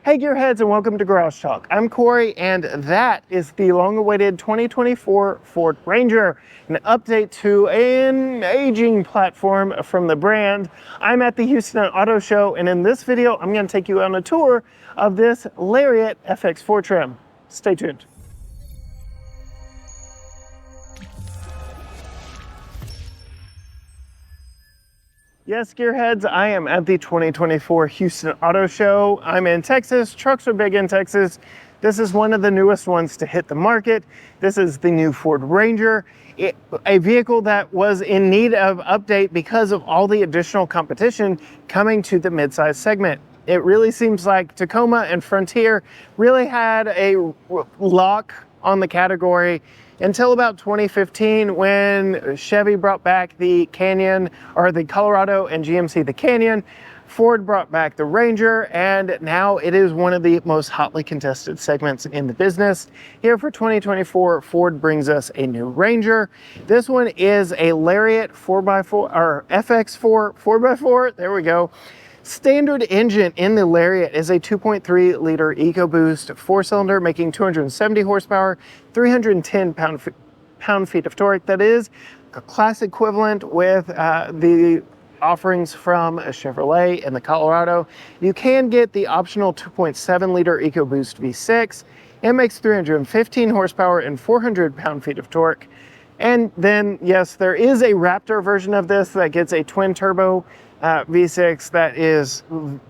Hey Gearheads, and welcome to Garage Talk. I'm Corey, and that is the long-awaited 2024 Ford Ranger, an update to an aging platform from the brand. I'm at the Houston Auto Show, and in this video, I'm going to take you on a tour of this Lariat FX4 trim. Stay tuned. Yes, Gearheads, I am at the 2024 Houston Auto Show. I'm in Texas. Trucks are big in Texas. This is one of the newest ones to hit the market. This is the new Ford Ranger, a vehicle that was in need of update because of all the additional competition coming to the midsize segment. It really seems like Tacoma and Frontier really had a lock on the category until about 2015 when Chevy brought back the Canyon, or the Colorado, and GMC the Canyon. Ford brought back the Ranger, and now it is one of the most hotly contested segments in the business. Here for 2024, Ford brings us a new Ranger. This one is a Lariat 4x4, or FX4 4x4, there we go. Standard engine in the Lariat is a 2.3 liter EcoBoost 4-cylinder making 270 horsepower, 310 pound-feet of torque. That is a class equivalent with the offerings from a Chevrolet and the Colorado. You can get the optional 2.7 liter EcoBoost V6. It makes 315 horsepower and 400 pound-feet of torque. And then, yes, there is a Raptor version of this that gets a twin-turbo V6 that is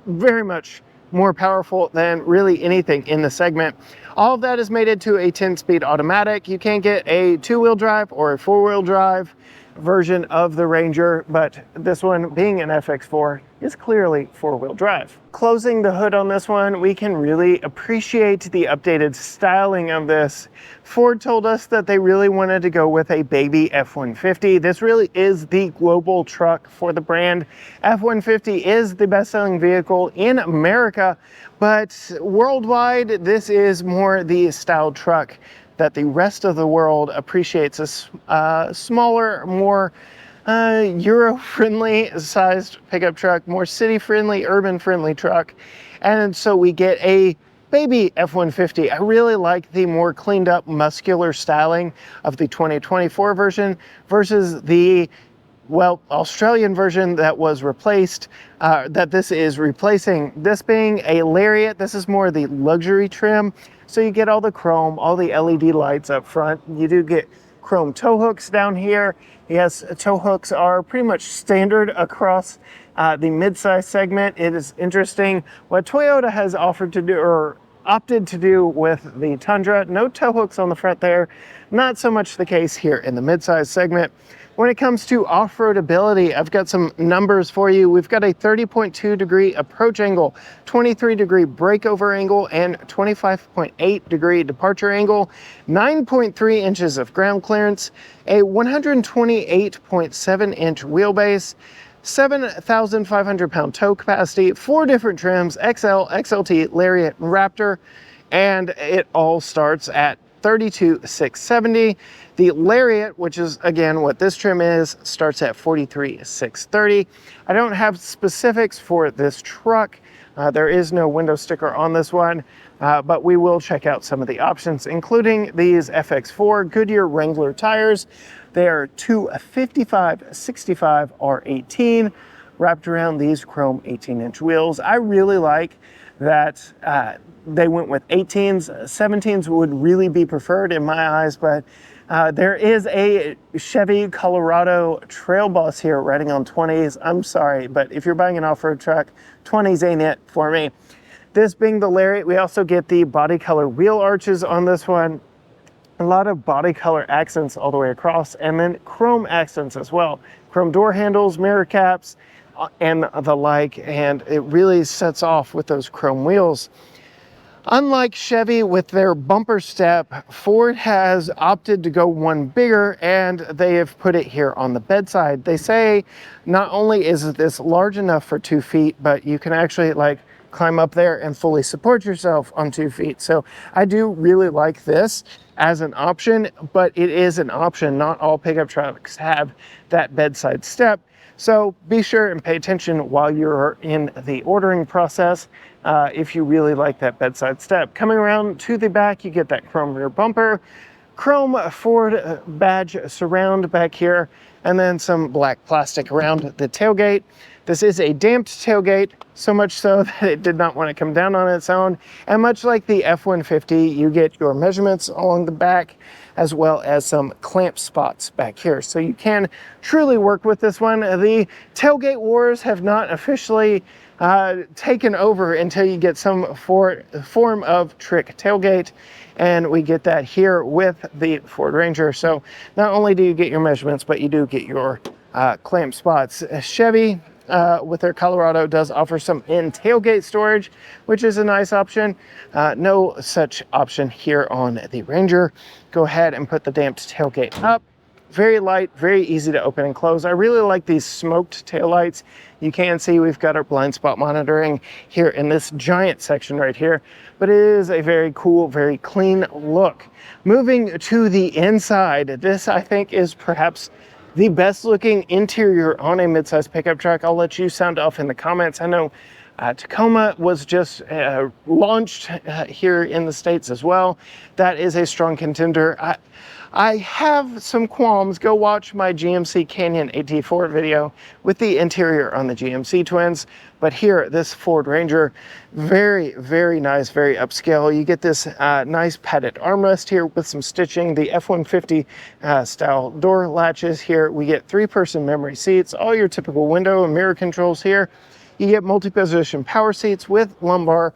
very much more powerful than really anything in the segment. All of that is mated to a 10-speed automatic. You can get a 2-wheel drive or a 4-wheel drive version of the Ranger, but this one, being an FX4, is clearly 4-wheel drive. Closing the hood on this one, we can really appreciate the updated styling of this. Ford told us that they really wanted to go with a baby F-150. This really is the global truck for the brand. F-150 is the best-selling vehicle in America, but worldwide, this is more the style truck that the rest of the world appreciates. A smaller, more Euro-friendly sized pickup truck, more city-friendly, urban-friendly truck. And so we get a baby F-150. I really like the more cleaned up, muscular styling of the 2024 version versus the, well, Australian version that was replaced, that this is replacing. This being a Lariat, this is more the luxury trim. So you get all the chrome, all the LED lights up front. You do get chrome tow hooks down here. Yes, tow hooks are pretty much standard across the midsize segment. It is interesting what Toyota has offered to do, or opted to do, with the Tundra. No tow hooks on the front there. Not so much the case here in the midsize segment. When it comes to off-road ability, I've got some numbers for you. We've got a 30.2 degree approach angle, 23 degree breakover angle, and 25.8 degree departure angle, 9.3 inches of ground clearance, a 128.7 inch wheelbase, 7,500 pound tow capacity, 4 different trims, XL, XLT, Lariat, Raptor, and it all starts at $32,670. The Lariat, which is again what this trim is, starts at $43,630. I don't have specifics for this truck. There is no window sticker on this one, but we will check out some of the options, including these FX4 Goodyear Wrangler tires. They are 255/65 R18 wrapped around these chrome 18-inch wheels. I really like that they went with 18s. 17s would really be preferred in my eyes, but there is a Chevy Colorado Trail Boss here riding on 20s. I'm sorry, but if you're buying an off-road truck, 20s ain't it for me. This being the Lariat, we also get the body color wheel arches on this one. A lot of body color accents all the way across, and then chrome accents as well. Chrome door handles, mirror caps, and the like, and it really sets off with those chrome wheels. Unlike Chevy with their bumper step, Ford has opted to go one bigger, and they have put it here on the bedside. They say not only is this large enough for 2 feet, but you can actually like climb up there and fully support yourself on 2 feet. So I do really like this as an option, but it is an option. Not all pickup trucks have that bedside step. So be sure and pay attention while you're in the ordering process. if you really like that bedside step. Coming around to the back, you get that chrome rear bumper, chrome Ford badge surround back here, and then some black plastic around the tailgate. This is a damped tailgate, so much so that it did not want to come down on its own. And much like the F-150, you get your measurements along the back, as well as some clamp spots back here. So you can truly work with this one. The tailgate wars have not officially taken over until you get some form of trick tailgate. And we get that here with the Ford Ranger. So not only do you get your measurements, but you do get your clamp spots. Chevy, with their Colorado, does offer some in tailgate storage, which is a nice option. No such option here on the Ranger. Go ahead and put the damped tailgate up. Very light, very easy to open and close. I really like these smoked taillights. You can see we've got our blind spot monitoring here in this giant section right here, but it is a very cool, very clean look. Moving to the inside, this I think is perhaps the best looking interior on a midsize pickup truck. I'll let you sound off in the comments. I know Tacoma was just launched here in the States as well. That is a strong contender. I have some qualms. Go watch my GMC Canyon AT4 video with the interior on the GMC twins. But here, this Ford Ranger, very, very nice, very upscale. You get this nice padded armrest here with some stitching. The F-150 style door latches here. We get 3-person memory seats, all your typical window and mirror controls here. You get multi-position power seats with lumbar.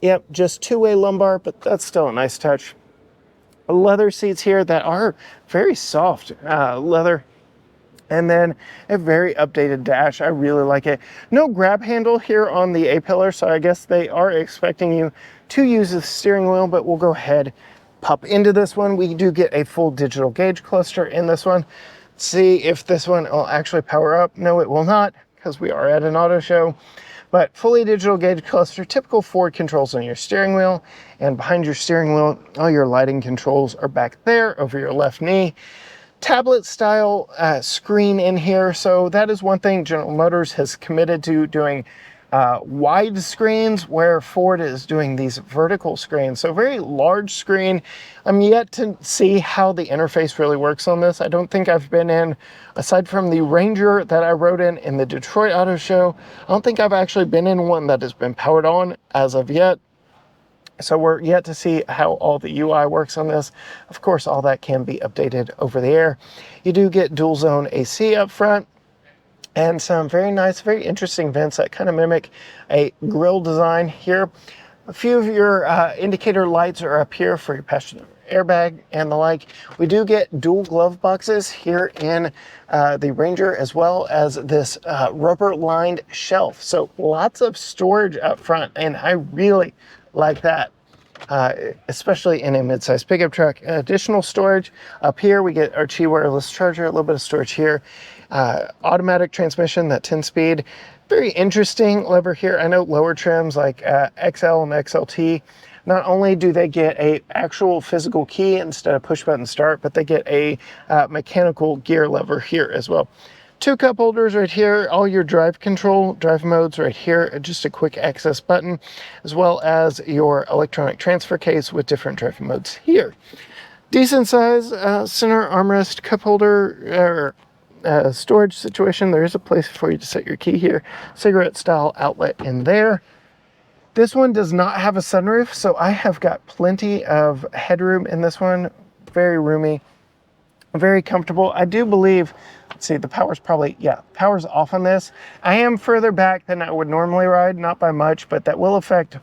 Yep, just 2-way lumbar, but that's still a nice touch. Leather seats here that are very soft leather, and then a very updated dash. I really like it. No grab handle here on the A-pillar, so I guess they are expecting you to use the steering wheel, but we'll go ahead, pop into this one. We do get a full digital gauge cluster in this one. Let's see if this one will actually power up. No, it will not, because we are at an auto show. But fully digital gauge cluster, typical Ford controls on your steering wheel, and behind your steering wheel, all your lighting controls are back there over your left knee. Tablet style screen in here. So that is one thing General Motors has committed to doing, wide screens, where Ford is doing these vertical screens. So very large screen. I'm yet to see how the interface really works on this. I don't think I've been in, aside from the Ranger that I rode in the Detroit Auto Show, I don't think I've actually been in one that has been powered on as of yet. So we're yet to see how all the UI works on this. Of course, all that can be updated over the air. You do get dual zone AC up front, and some very nice, very interesting vents that kind of mimic a grille design here. A few of your indicator lights are up here for your passenger airbag and the like. We do get dual glove boxes here in the Ranger, as well as this rubber lined shelf. So lots of storage up front, and I really like that. Especially in a mid-size pickup truck. Additional storage up here, we get our Qi wireless charger, a little bit of storage here. Automatic transmission, that 10-speed. Very interesting lever here. I know lower trims like XL and XLT, not only do they get a actual physical key instead of push button start, but they get a mechanical gear lever here as well. 2 cup holders right here, all your drive control, drive modes right here, just a quick access button, as well as your electronic transfer case with different drive modes here. Decent size center armrest cup holder storage situation. There is a place for you to set your key here. Cigarette style outlet in there. This one does not have a sunroof, so I have got plenty of headroom in this one. Very roomy, very comfortable. I do believe, let's see, the power's probably, yeah, power's off on this. I am further back than I would normally ride, not by much, but that will affect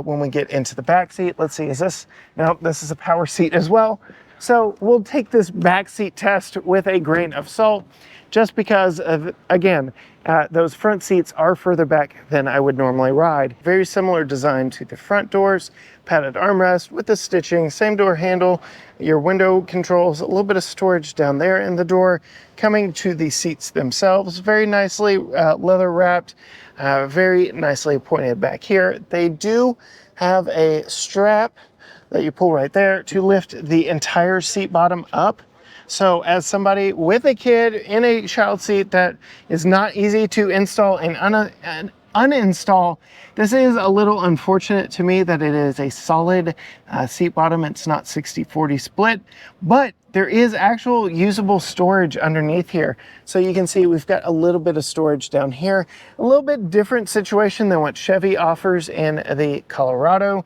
when we get into the back seat. Let's see, is this, no, this is a power seat as well. So we'll take this back seat test with a grain of salt, just because of, again, those front seats are further back than I would normally ride. Very similar design to the front doors, padded armrest with the stitching, same door handle, your window controls, a little bit of storage down there in the door. Coming to the seats themselves, very nicely leather wrapped, very nicely pointed back here. They do have a strap that you pull right there to lift the entire seat bottom up. So as somebody with a kid in a child seat, that is not easy to install and uninstall. This is a little unfortunate to me that it is a solid seat bottom. It's not 60-40 split, but there is actual usable storage underneath here. So you can see we've got a little bit of storage down here, a little bit different situation than what Chevy offers in the Colorado.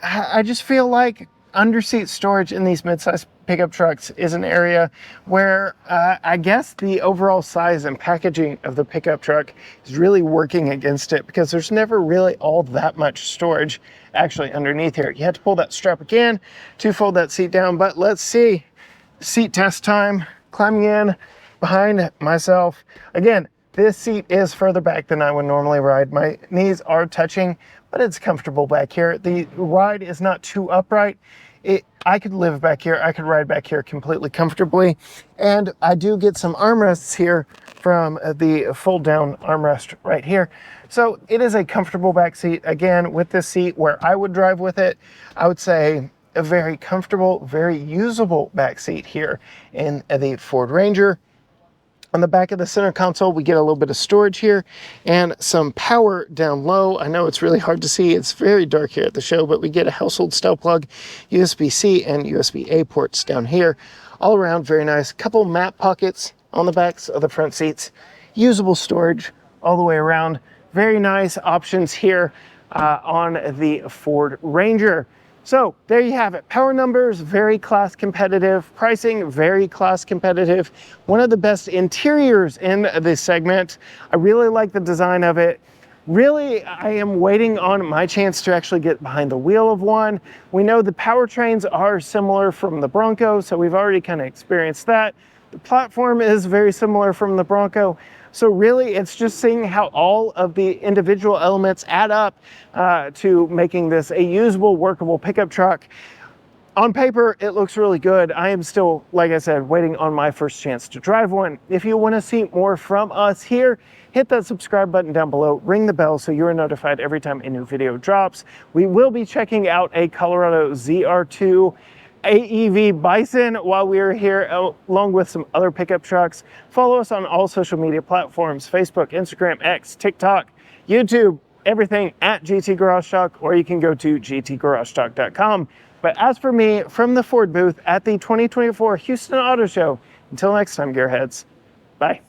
I just feel like underseat storage in these midsize pickup trucks is an area where I guess the overall size and packaging of the pickup truck is really working against it, because there's never really all that much storage actually underneath here. You have to pull that strap again to fold that seat down. But let's see, seat test time, climbing in behind myself. Again, this seat is further back than I would normally ride. My knees are touching, but it's comfortable back here. The ride is not too upright. I could live back here. I could ride back here completely comfortably. And I do get some armrests here from the fold down armrest right here. So it is a comfortable back seat. Again, with this seat where I would drive with it, I would say a very comfortable, very usable back seat here in the Ford Ranger. On the back of the center console, we get a little bit of storage here and some power down low. I know it's really hard to see. It's very dark here at the show, but we get a household style plug, USB-C and USB-A ports down here. All around, very nice. Couple map pockets on the backs of the front seats. Usable storage all the way around. Very nice options here on the Ford Ranger. So there you have it. Power numbers, very class competitive. Pricing, very class competitive. One of the best interiors in this segment. I really like the design of it. Really, I am waiting on my chance to actually get behind the wheel of one. We know the powertrains are similar from the Bronco, so we've already kind of experienced that. The platform is very similar from the Bronco. So really, it's just seeing how all of the individual elements add up to making this a usable, workable pickup truck. On paper, it looks really good. I am still, like I said, waiting on my first chance to drive one. If you want to see more from us here, hit that subscribe button down below, ring the bell so you're notified every time a new video drops. We will be checking out a Colorado ZR2 AEV Bison while we are here, along with some other pickup trucks. Follow us on all social media platforms: Facebook, Instagram, X, TikTok, YouTube, everything at GT Garage Talk, or you can go to gtgaragetalk.com. But as for me, from the Ford booth at the 2024 Houston Auto Show, until next time, gearheads, bye.